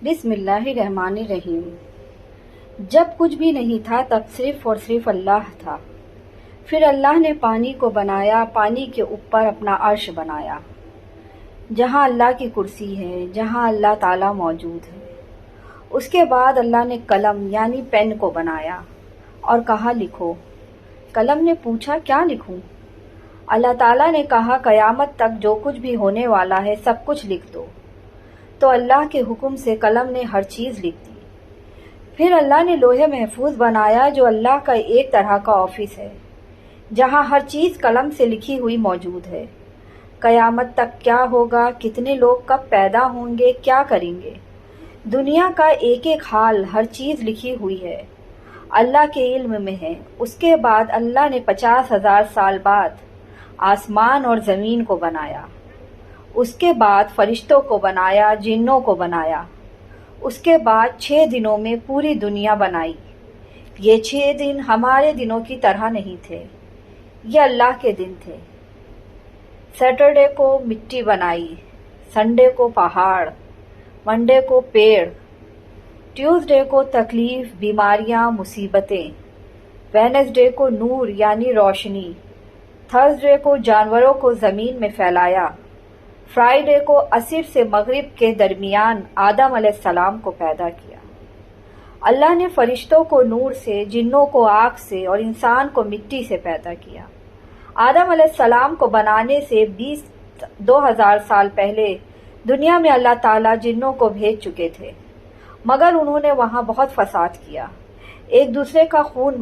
بسم اللہ الرحمن الرحیم۔ جب کچھ بھی نہیں تھا تب صرف اور صرف اللہ تھا۔ پھر اللہ نے پانی کو بنایا، پانی کے اوپر اپنا عرش بنایا، جہاں اللہ کی کرسی ہے، جہاں اللہ تعالیٰ موجود ہے۔ اس کے بعد اللہ نے قلم یعنی پین کو بنایا اور کہا لکھو۔ قلم نے پوچھا کیا لکھوں؟ اللہ تعالیٰ نے کہا قیامت تک جو کچھ بھی ہونے والا ہے سب کچھ لکھ دو۔ تو اللہ کے حکم سے قلم نے ہر چیز لکھ دی۔ پھر اللہ نے لوح محفوظ بنایا جو اللہ کا ایک طرح کا آفس ہے، جہاں ہر چیز قلم سے لکھی ہوئی موجود ہے۔ قیامت تک کیا ہوگا، کتنے لوگ کب پیدا ہوں گے، کیا کریں گے، دنیا کا ایک ایک حال، ہر چیز لکھی ہوئی ہے، اللہ کے علم میں ہے۔ اس کے بعد اللہ نے 50,000 سال بعد آسمان اور زمین کو بنایا۔ اس کے بعد فرشتوں کو بنایا، جنوں کو بنایا۔ اس کے بعد 6 دنوں میں پوری دنیا بنائی۔ یہ 6 دن ہمارے دنوں کی طرح نہیں تھے، یہ اللہ کے دن تھے۔ سیٹرڈے کو مٹی بنائی، سنڈے کو پہاڑ، منڈے کو پیڑ، ٹیوزڈے کو تکلیف، بیماریاں، مصیبتیں، وینسڈے کو نور یعنی روشنی، تھرسڈے کو جانوروں کو زمین میں پھیلایا، فرائیڈے کو عصر سے مغرب کے درمیان آدم علیہ السلام کو پیدا کیا۔ اللہ نے فرشتوں کو نور سے، جنوں کو آگ سے اور انسان کو مٹی سے پیدا کیا۔ آدم علیہ السلام کو بنانے سے 2000 سال پہلے دنیا میں اللہ تعالیٰ جنوں کو بھیج چکے تھے، مگر انہوں نے وہاں بہت فساد کیا، ایک دوسرے کا خون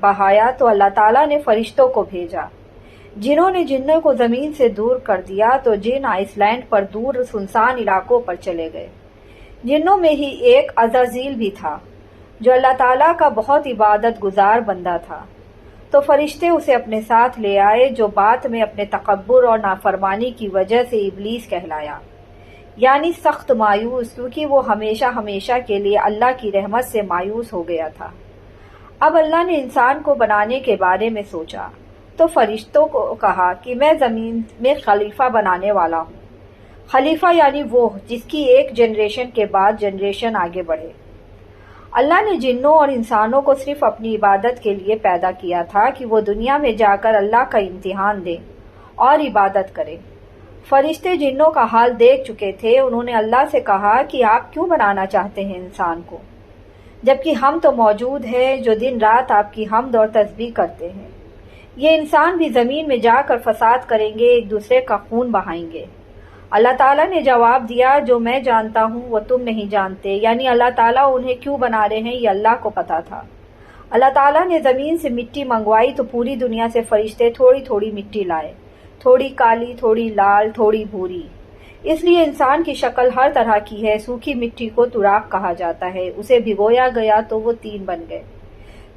بہایا، تو اللہ تعالیٰ نے فرشتوں کو بھیجا۔ جنہوں نے جنوں کو زمین سے دور کر دیا تو جن آئس لینڈ پر دور سنسان علاقوں پر چلے گئے۔ جنوں میں ہی ایک عزازیل بھی تھا جو اللہ تعالیٰ کا بہت عبادت گزار بندہ تھا، تو فرشتے اسے اپنے ساتھ لے آئے، جو بعد میں اپنے تکبر اور نافرمانی کی وجہ سے ابلیس کہلایا، یعنی سخت مایوس، کیونکہ وہ ہمیشہ ہمیشہ کے لیے اللہ کی رحمت سے مایوس ہو گیا تھا۔ اب اللہ نے انسان کو بنانے کے بارے میں سوچا تو فرشتوں کو کہا کہ میں زمین میں خلیفہ بنانے والا ہوں۔ خلیفہ یعنی وہ جس کی ایک جنریشن کے بعد جنریشن آگے بڑھے۔ اللہ نے جنوں اور انسانوں کو صرف اپنی عبادت کے لیے پیدا کیا تھا کہ وہ دنیا میں جا کر اللہ کا امتحان دیں اور عبادت کریں۔ فرشتے جنوں کا حال دیکھ چکے تھے، انہوں نے اللہ سے کہا کہ آپ کیوں بنانا چاہتے ہیں انسان کو، جبکہ ہم تو موجود ہیں جو دن رات آپ کی حمد اور تسبیح کرتے ہیں۔ یہ انسان بھی زمین میں جا کر فساد کریں گے، ایک دوسرے کا خون بہائیں گے۔ اللہ تعالیٰ نے جواب دیا جو میں جانتا ہوں وہ تم نہیں جانتے، یعنی اللہ تعالیٰ انہیں کیوں بنا رہے ہیں یہ اللہ کو پتا تھا۔ اللہ تعالیٰ نے زمین سے مٹی منگوائی تو پوری دنیا سے فرشتے تھوڑی تھوڑی مٹی لائے، تھوڑی کالی، تھوڑی لال، تھوڑی بھوری۔ اس لیے انسان کی شکل ہر طرح کی ہے۔ سوکھی مٹی کو تراک کہا جاتا ہے، اسے بھگویا گیا تو وہ 3 بن گئے،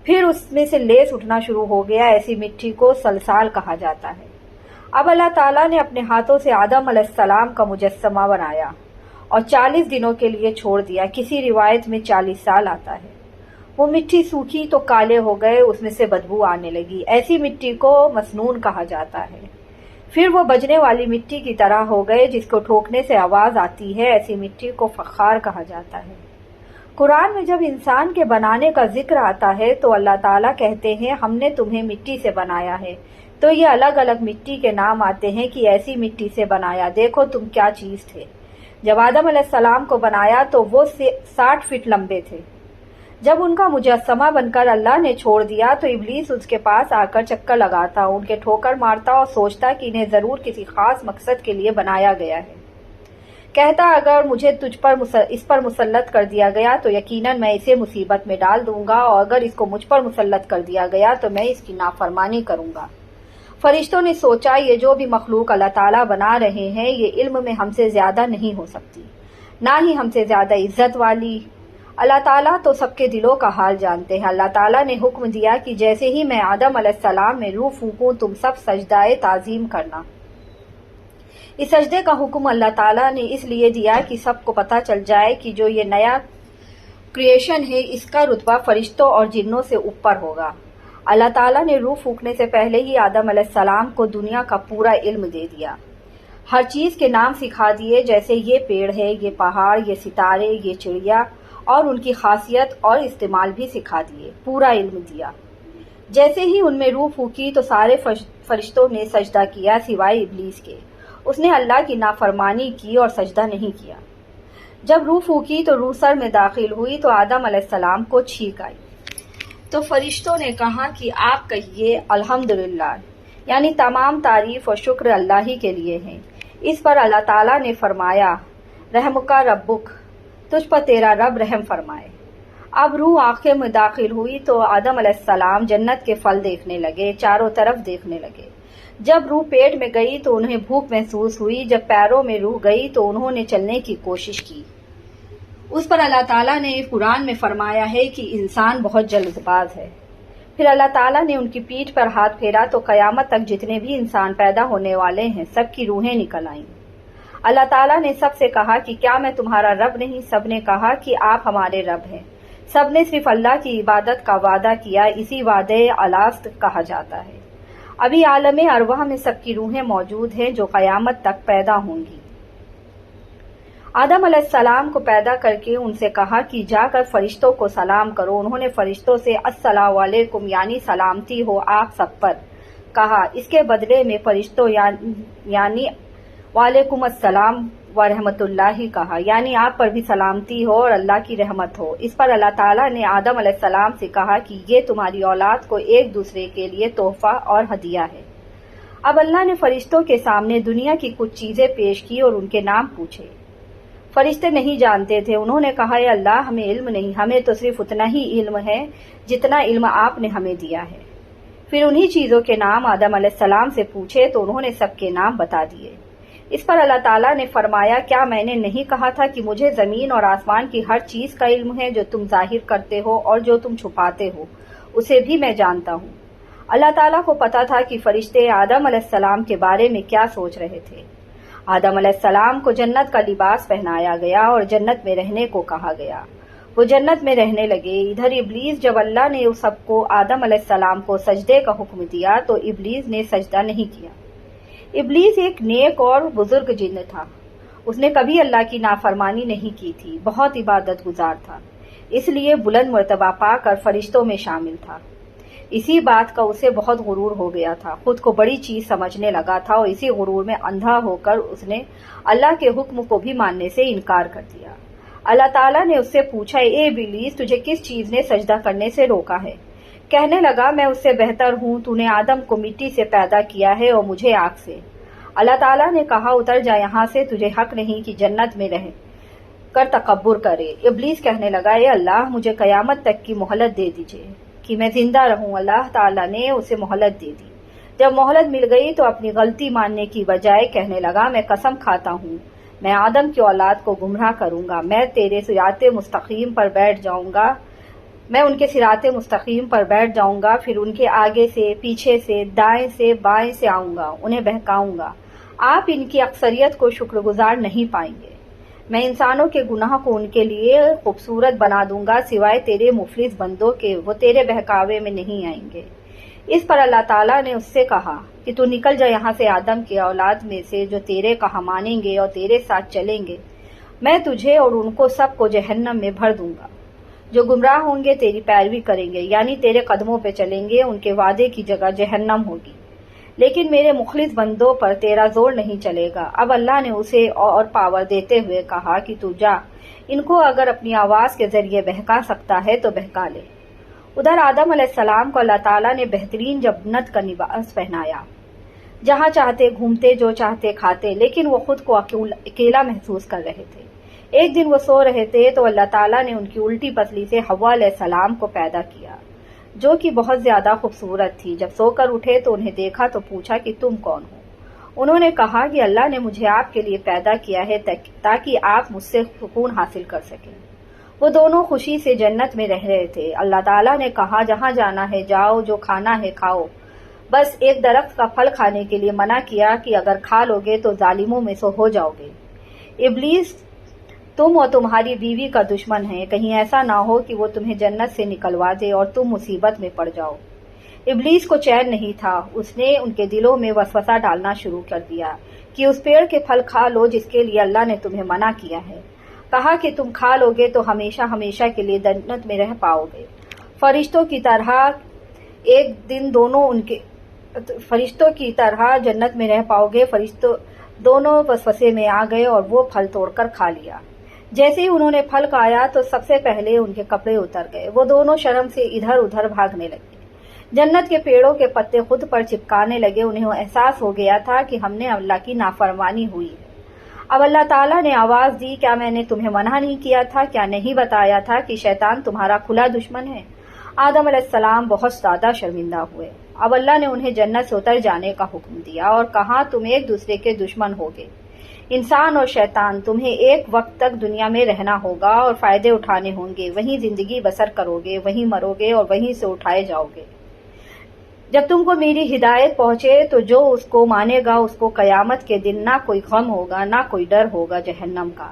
پھر اس میں سے لیس اٹھنا شروع ہو گیا، ایسی مٹی کو سلسال کہا جاتا ہے۔ اب اللہ تعالیٰ نے اپنے ہاتھوں سے آدم علیہ السلام کا مجسمہ بنایا اور 40 دنوں کے لیے چھوڑ دیا، کسی روایت میں 40 سال آتا ہے۔ وہ مٹی سوکھی تو کالے ہو گئے، اس میں سے بدبو آنے لگی، ایسی مٹی کو مسنون کہا جاتا ہے۔ پھر وہ بجنے والی مٹی کی طرح ہو گئے جس کو ٹھوکنے سے آواز آتی ہے، ایسی مٹی کو فخار کہا جاتا ہے۔ قرآن میں جب انسان کے بنانے کا ذکر آتا ہے تو اللہ تعالیٰ کہتے ہیں ہم نے تمہیں مٹی سے بنایا ہے، تو یہ الگ الگ مٹی کے نام آتے ہیں کہ ایسی مٹی سے بنایا، دیکھو تم کیا چیز تھے۔ جب آدم علیہ السلام کو بنایا تو وہ 60 فٹ لمبے تھے۔ جب ان کا مجسمہ بن کر اللہ نے چھوڑ دیا تو ابلیس اس کے پاس آ کر چکر لگاتا، ان کے ٹھوکر مارتا اور سوچتا کہ انہیں ضرور کسی خاص مقصد کے لیے بنایا گیا ہے۔ کہتا اگر مجھے اس پر مسلط کر دیا گیا تو یقیناً میں اسے مصیبت میں ڈال دوں گا، اور اگر اس کو مجھ پر مسلط کر دیا گیا تو میں اس کی نافرمانی کروں گا۔ فرشتوں نے سوچا یہ جو بھی مخلوق اللہ تعالیٰ بنا رہے ہیں یہ علم میں ہم سے زیادہ نہیں ہو سکتی، نہ ہی ہم سے زیادہ عزت والی۔ اللہ تعالیٰ تو سب کے دلوں کا حال جانتے ہیں۔ اللہ تعالیٰ نے حکم دیا کہ جیسے ہی میں آدم علیہ السلام میں روح پھونکوں تم سب سجدہ تعظیم کرنا۔ اس سجدے کا حکم اللہ تعالیٰ نے اس لیے دیا کہ سب کو پتہ چل جائے کہ جو یہ نیا کریشن ہے اس کا رتبہ فرشتوں اور جنوں سے اوپر ہوگا۔ اللہ تعالیٰ نے روح پھونکنے سے پہلے ہی آدم علیہ السلام کو دنیا کا پورا علم دے دیا۔ ہر چیز کے نام سکھا دیے، جیسے یہ پیڑ ہے، یہ پہاڑ، یہ ستارے، یہ چڑیا، اور ان کی خاصیت اور استعمال بھی سکھا دیے، پورا علم دیا۔ جیسے ہی ان میں روح پھونکی تو سارے فرشتوں نے سجدہ کیا سوائے ابلیس کے۔ اس نے اللہ کی نافرمانی کی اور سجدہ نہیں کیا۔ جب روح پھونکی تو روح سر میں داخل ہوئی تو آدم علیہ السلام کو چھینک آئی۔ تو فرشتوں نے کہا کہ آپ کہیے الحمدللہ، یعنی تمام تعریف اور شکر اللہ ہی کے لیے ہیں۔ اس پر اللہ تعالیٰ نے فرمایا رحمک ربک، تجھ پر تیرا رب رحم فرمائے۔ اب روح آنکھیں میں داخل ہوئی تو آدم علیہ السلام جنت کے پھل دیکھنے لگے، چاروں طرف دیکھنے لگے۔ جب روح پیٹ میں گئی تو انہیں بھوک محسوس ہوئی، جب پیروں میں روح گئی تو انہوں نے چلنے کی کوشش کی۔ اس پر اللہ تعالیٰ نے قرآن میں فرمایا ہے کہ انسان بہت جلد باز ہے۔ پھر اللہ تعالیٰ نے ان کی پیٹھ پر ہاتھ پھیرا تو قیامت تک جتنے بھی انسان پیدا ہونے والے ہیں سب کی روحیں نکل آئیں۔ اللہ تعالیٰ نے سب سے کہا کہ کیا میں تمہارا رب نہیں؟ سب نے کہا کہ آپ ہمارے رب ہیں۔ سب نے صرف اللہ کی عبادت کا وعدہ کیا، اسی وعدے الاست کہا جاتا ہے۔ ابھی عالم ارواح میں سب کی روحیں موجود ہیں جو قیامت تک پیدا ہوں گی۔ آدم علیہ السلام کو پیدا کر کے ان سے کہا کہ جا کر فرشتوں کو سلام کرو۔ انہوں نے فرشتوں سے السلام علیکم یعنی سلامتی ہو آپ سب پر کہا۔ اس کے بدلے میں فرشتوں یعنی وعلیکم السلام ورحمۃ اللہ کہا، یعنی آپ پر بھی سلامتی ہو اور اللہ کی رحمت ہو۔ اس پر اللہ تعالیٰ نے آدم علیہ السلام سے کہا کہ یہ تمہاری اولاد کو ایک دوسرے کے لیے تحفہ اور ہدیہ ہے۔ اب اللہ نے فرشتوں کے سامنے دنیا کی کچھ چیزیں پیش کی اور ان کے نام پوچھے۔ فرشتے نہیں جانتے تھے۔ انہوں نے کہا اے اللہ ہمیں علم نہیں، ہمیں تو صرف اتنا ہی علم ہے جتنا علم آپ نے ہمیں دیا ہے۔ پھر انہی چیزوں کے نام آدم علیہ السلام سے پوچھے تو انہوں نے سب کے نام بتا دیے۔ اس پر اللہ تعالیٰ نے فرمایا کیا میں نے نہیں کہا تھا کہ مجھے زمین اور آسمان کی ہر چیز کا علم ہے؟ جو تم ظاہر کرتے ہو اور جو تم چھپاتے ہو اسے بھی میں جانتا ہوں۔ اللہ تعالیٰ کو پتا تھا کہ فرشتے آدم علیہ السلام کے بارے میں کیا سوچ رہے تھے۔ آدم علیہ السلام کو جنت کا لباس پہنایا گیا اور جنت میں رہنے کو کہا گیا۔ وہ جنت میں رہنے لگے۔ ادھر ابلیس، جب اللہ نے اس سب کو آدم علیہ السلام کو سجدے کا حکم دیا تو ابلیس نے سجدہ نہیں کیا۔ ابلیس ایک نیک اور بزرگ جن تھا۔ اس نے کبھی اللہ کی نافرمانی نہیں کی تھی، بہت عبادت گزار تھا، اس لیے بلند مرتبہ پا کر فرشتوں میں شامل تھا۔ اسی بات کا اسے بہت غرور ہو گیا تھا، خود کو بڑی چیز سمجھنے لگا تھا اور اسی غرور میں اندھا ہو کر اس نے اللہ کے حکم کو بھی ماننے سے انکار کر دیا۔ اللہ تعالیٰ نے اس سے پوچھا اے ابلیس تجھے کس چیز نے سجدہ کرنے سے روکا ہے؟ کہنے لگا میں اس سے بہتر ہوں، تو نے آدم کو مٹی سے پیدا کیا ہے اور مجھے آگ سے۔ اللہ تعالیٰ نے کہا اتر جا یہاں سے، تجھے حق نہیں کہ جنت میں رہ کر تکبر کرے۔ ابلیس کہنے لگا اے اللہ مجھے قیامت تک کی مہلت دے دیجیے کہ میں زندہ رہوں۔ اللہ تعالیٰ نے اسے مہلت دے دی۔ جب مہلت مل گئی تو اپنی غلطی ماننے کی بجائے کہنے لگا میں قسم کھاتا ہوں میں آدم کی اولاد کو گمراہ کروں گا، میں تیرے صراط مستقیم پر بیٹھ جاؤں گا، میں ان کے صراط مستقیم پر بیٹھ جاؤں گا، پھر ان کے آگے سے، پیچھے سے، دائیں سے، بائیں سے آؤں گا، انہیں بہکاؤں گا۔ آپ ان کی اکثریت کو شکر گزار نہیں پائیں گے۔ میں انسانوں کے گناہ کو ان کے لیے خوبصورت بنا دوں گا سوائے تیرے مفلس بندوں کے، وہ تیرے بہکاوے میں نہیں آئیں گے۔ اس پر اللہ تعالیٰ نے اس سے کہا کہ تو نکل جا یہاں سے آدم کی اولاد میں سے جو تیرے کہا مانیں گے اور تیرے ساتھ چلیں گے، میں تجھے اور ان کو سب کو جہنم میں بھر دوں گا۔ جو گمراہ ہوں گے تیری پیروی کریں گے یعنی تیرے قدموں پہ چلیں گے، ان کے وعدے کی جگہ جہنم ہوگی، لیکن میرے مخلص بندوں پر تیرا زور نہیں چلے گا۔ اب اللہ نے اسے اور پاور دیتے ہوئے کہا کہ تو جا، ان کو اگر اپنی آواز کے ذریعے بہکا سکتا ہے تو بہکا لے۔ ادھر آدم علیہ السلام کو اللہ تعالیٰ نے بہترین جنت کا لباس پہنایا، جہاں چاہتے گھومتے، جو چاہتے کھاتے، لیکن وہ خود کو اکیلا محسوس کر رہے تھے۔ ایک دن وہ سو رہے تھے تو اللہ تعالیٰ نے ان کی الٹی پتلی سے حوا علیہ السلام کو پیدا کیا، جو کہ بہت زیادہ خوبصورت تھی۔ جب سو کر اٹھے تو انہیں دیکھا تو پوچھا کہ تم کون ہو؟ انہوں نے کہا کہ اللہ نے مجھے آپ کے لیے پیدا کیا ہے تاکہ آپ مجھ سے سکون حاصل کر سکیں۔ وہ دونوں خوشی سے جنت میں رہ رہے تھے۔ اللہ تعالیٰ نے کہا جہاں جانا ہے جاؤ، جو کھانا ہے کھاؤ، بس ایک درخت کا پھل کھانے کے لیے منع کیا کہ اگر کھا لو گے تو ظالموں میں سے ہو جاؤ گے۔ ابلیس تم اور تمہاری بیوی کا دشمن ہے، کہیں ایسا نہ ہو کہ وہ تمہیں جنت سے نکلوا دے اور تم مصیبت میں پڑ جاؤ۔ ابلیس کو چین نہیں تھا، اس نے ان کے دلوں میں وسوسہ ڈالنا شروع کر دیا کہ اس پیڑ کے پھل کھا لو جس کے لیے اللہ نے تمہیں منع کیا ہے. کہا کہ تم کھا لو گے تو ہمیشہ ہمیشہ کے لیے جنت میں رہ پاؤ گے. فرشتوں کی طرح ایک دن فرشتوں کی طرح جنت میں رہ پاؤ گے. فرشتوں دونوں وسوسے میں آ گئے اور وہ پھل توڑ کر کھا لیا. جیسے ہی انہوں نے پھل کھایا تو سب سے پہلے ان کے کپڑے اتر گئے. وہ دونوں شرم سے ادھر ادھر بھاگنے لگے. جنت کے پیڑوں کے پتے خود پر چپکانے لگے. انہیں احساس ہو گیا تھا کہ ہم نے اللہ کی نافرمانی ہوئی ہے. اب اللہ تعالیٰ نے آواز دی, کیا میں نے تمہیں منع نہیں کیا تھا؟ کیا نہیں بتایا تھا کہ شیطان تمہارا کھلا دشمن ہے؟ آدم علیہ السلام بہت زیادہ شرمندہ ہوئے. اب اللہ نے انہیں جنت سے اتر جانے کا حکم دیا اور کہا تم ایک دوسرے کے دشمن ہوگے. انسان اور شیطان, تمہیں ایک وقت تک دنیا میں رہنا ہوگا اور فائدے اٹھانے ہوں گے. وہیں زندگی بسر کرو گے, وہیں مرو گے اور وہیں سے اٹھائے جاؤ گے. جب تم کو میری ہدایت پہنچے تو جو اس کو مانے گا اس کو قیامت کے دن نہ کوئی غم ہوگا نہ کوئی ڈر ہوگا جہنم کا.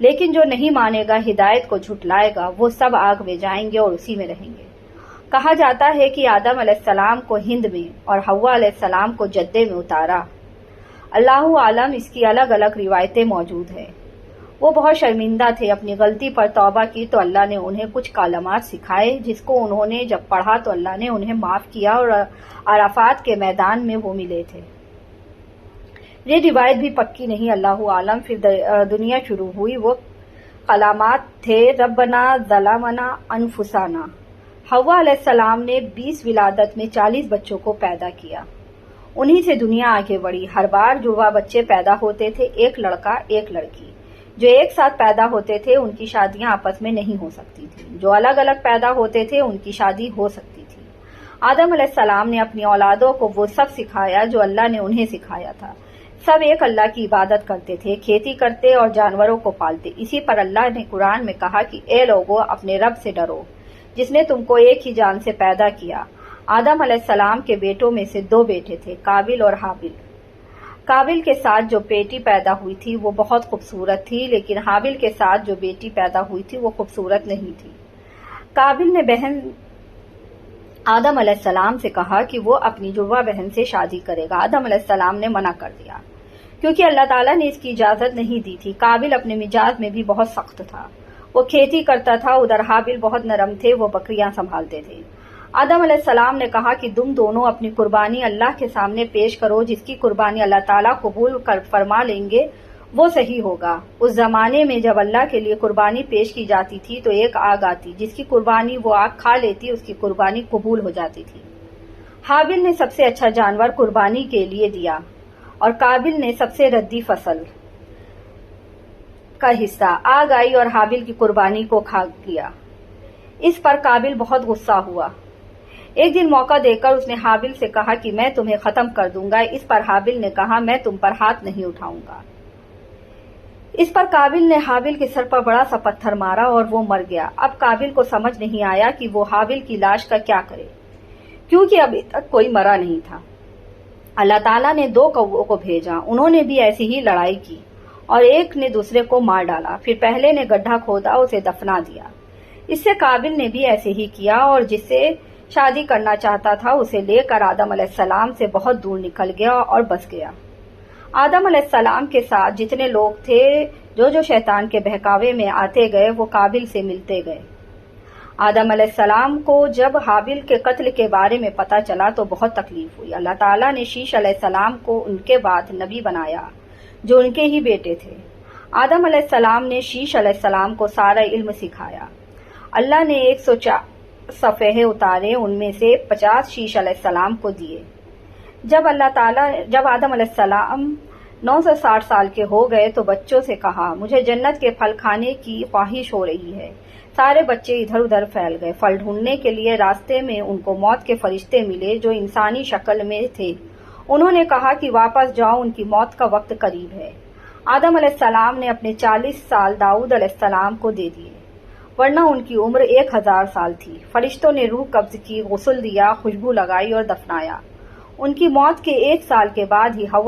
لیکن جو نہیں مانے گا, ہدایت کو جھٹلائے گا, وہ سب آگ میں جائیں گے اور اسی میں رہیں گے. کہا جاتا ہے کہ آدم علیہ السلام کو ہند میں اور حوا علیہ السلام کو جدے میں اتارا. اللہ عالم, اس کی الگ الگ روایتیں موجود ہیں. وہ بہت شرمندہ تھے. اپنی غلطی پر توبہ کی تو اللہ نے انہیں کچھ کلمات سکھائے جس کو انہوں نے جب پڑھا تو اللہ نے انہیں معاف کیا اور عرفات کے میدان میں وہ ملے تھے. یہ روایت بھی پکی نہیں, اللہ عالم. پھر دنیا شروع ہوئی. وہ کلمات تھے ربنا ظلمنا انفسنا. حوا علیہ السلام نے 20 ولادت میں 40 بچوں کو پیدا کیا. انہی سے دنیا آگے بڑھی. ہر بار جڑوا بچے پیدا ہوتے تھے, ایک لڑکا ایک لڑکی. جو ایک ساتھ پیدا ہوتے تھے ان کی شادیاں آپس میں نہیں ہو سکتی تھیں. جو الگ الگ پیدا ہوتے تھے ان کی شادی ہو سکتی تھی. آدم علیہ السلام نے اپنی اولادوں کو وہ سب سکھایا جو اللہ نے انہیں سکھایا تھا. سب ایک اللہ کی عبادت کرتے تھے, کھیتی کرتے اور جانوروں کو پالتے. اسی پر اللہ نے قرآن میں کہا کہ اے لوگو, اپنے رب سے ڈرو جس نے تم کو ایک ہی جان سے پیدا کیا. آدم علیہ السلام کے بیٹوں میں سے 2 بیٹے تھے, قابل اور حابل. قابل کے ساتھ جو بیٹی پیدا ہوئی تھی وہ بہت خوبصورت تھی, لیکن حابل کے ساتھ جو بیٹی پیدا ہوئی تھی وہ خوبصورت نہیں تھی. قابل نے بہن آدم علیہ السلام سے کہا کہ وہ اپنی جڑوا بہن سے شادی کرے گا. آدم علیہ السلام نے منع کر دیا کیونکہ اللہ تعالیٰ نے اس کی اجازت نہیں دی تھی. قابل اپنے مزاج میں بھی بہت سخت تھا. وہ کھیتی کرتا تھا. ادھر حابل بہت نرم تھے, وہ بکریاں سنبھالتے تھے. آدم علیہ السلام نے کہا کہ تم دونوں اپنی قربانی اللہ کے سامنے پیش کرو. جس کی قربانی اللہ تعالیٰ قبول فرما لیں گے وہ صحیح ہوگا. اس زمانے میں جب اللہ کے لیے قربانی پیش کی جاتی تھی تو ایک آگ آتی, جس کی قربانی وہ آگ کھا لیتی اس کی قربانی قبول ہو جاتی تھی. حابل نے سب سے اچھا جانور قربانی کے لیے دیا اور قابل نے سب سے ردی فصل کا حصہ. آگ آئی اور حابل کی قربانی کو کھا گیا. اس پر قابل بہت غصہ ہوا. ایک دن موقع دے کر اس نے حابل سے کہا کہ میں تمہیں ختم کر دوں گا. اس پر حابل نے کہا میں تم پر ہاتھ نہیں اٹھاؤں گا. اس پر قابل نے حابل کے سر پر بڑا سا پتھر مارا اور وہ مر گیا. اب قابل کو سمجھ نہیں آیا کہ وہ حابل کی لاش کا کیا کرے, کیونکہ ابھی تک کوئی مرا نہیں تھا. اللہ تعالیٰ نے 2 کووں کو بھیجا. انہوں نے بھی ایسی ہی لڑائی کی اور ایک نے دوسرے کو مار ڈالا. پھر پہلے نے گڈھا کھودا, اسے دفنا دیا. اس سے قابل نے بھی ایسے ہی کیا اور جس سے شادی کرنا چاہتا تھا اسے لے کر آدم علیہ السلام سے بہت دور نکل گیا اور بس گیا. آدم علیہ السلام کے ساتھ جتنے لوگ تھے جو شیطان کے بہکاوے میں آتے گئے وہ قابل سے ملتے گئے. آدم علیہ السلام کو جب حابل کے قتل کے بارے میں پتہ چلا تو بہت تکلیف ہوئی. اللہ تعالیٰ نے شیش علیہ السلام کو ان کے بعد نبی بنایا جو ان کے ہی بیٹے تھے. آدم علیہ السلام نے شیش علیہ السلام کو سارا علم سکھایا. اللہ نے 104 صفحے اتارے, ان میں سے 50 شیش علیہ السلام کو دیے. جب آدم علیہ السلام 960 سال کے ہو گئے تو بچوں سے کہا مجھے جنت کے پھل کھانے کی خواہش ہو رہی ہے. سارے بچے ادھر ادھر پھیل گئے. پھل ڈھونڈنے کے لیے راستے میں ان کو موت کے فرشتے ملے جو انسانی شکل میں تھے. انہوں نے کہا کہ واپس جاؤ, ان کی موت کا وقت قریب ہے. آدم علیہ السلام نے اپنے 40 سال داؤد علیہ السلام کو دے دیے, ورنہ ان کی عمر 1000 سال تھی. فرشتوں نے روح قبض کی, غسل دیا, خوشبو لگائی اور دفنایا. ان کی موت کے 1 سال کے بعد ہی حوا